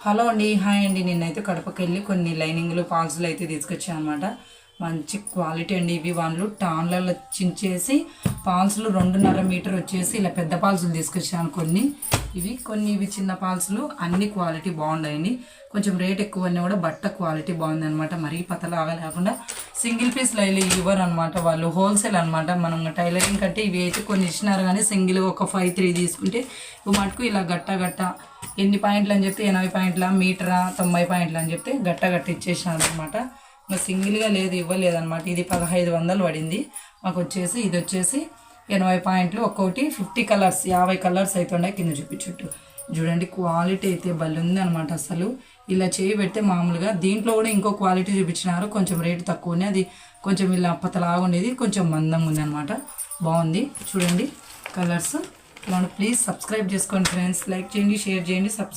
Hello అండి, hi అండి. నిన్నైతే కడపకి వెళ్ళి కొన్ని లైనింగ్లు పాల్స్లు అయితే తీసుకొచ్చాను అనమాట. మంచి క్వాలిటీ అండి. ఇవి వాళ్ళు టాన్లలో చించేసి పాల్స్లు 2.5 మీటర్ వచ్చేసి ఇలా పెద్ద పాల్సులు తీసుకొచ్చాను కొన్ని. ఇవి చిన్న పాల్స్లు, అన్ని క్వాలిటీ బాగున్నాయండి. కొంచెం రేట్ ఎక్కువన్నీ కూడా బట్ట క్వాలిటీ బాగుంది అనమాట. మరీ పతలాగా లేకుండా సింగిల్ పీస్ లైలు ఇవ్వరు అనమాట, వాళ్ళు హోల్సేల్ అనమాట. మనం టైలరింగ్ కట్టి ఇవి అయితే కొన్ని ఇచ్చినారు, కానీ సింగిల్ ఒక 5-3 తీసుకుంటే ఇవి మటుకు ఇలా గట్ట ఎన్ని పాయింట్లు అని చెప్తే 80 పాయింట్ల, మీటరా 90 పాయింట్లు అని చెప్తే గట్ట ఇచ్చేసినాను అనమాట. ఇంకా సింగిల్గా లేదు, ఇవ్వలేదన్నమాట. ఇది 1500 పడింది మాకు. వచ్చేసి ఇది వచ్చేసి 80 పాయింట్లు, ఒక్కొక్కటి 50 కలర్స్, 50 కలర్స్ అవుతుండే. కింద చూపించుట్టు చూడండి, క్వాలిటీ అయితే భలే ఉంది అనమాట. అసలు ఇలా చేయి పెడితే మామూలుగా దీంట్లో కూడా ఇంకో క్వాలిటీ చూపించినారు, కొంచెం రేటు తక్కువనే. అది కొంచెం ఇలా పతలాగా ఉండేది, కొంచెం మందంగా ఉంది అనమాట. బాగుంది చూడండి కలర్స్. ప్లీజ్ సబ్స్క్రైబ్ చేసుకోండి ఫ్రెండ్స్. లైక్ చేయండి, షేర్ చేయండి,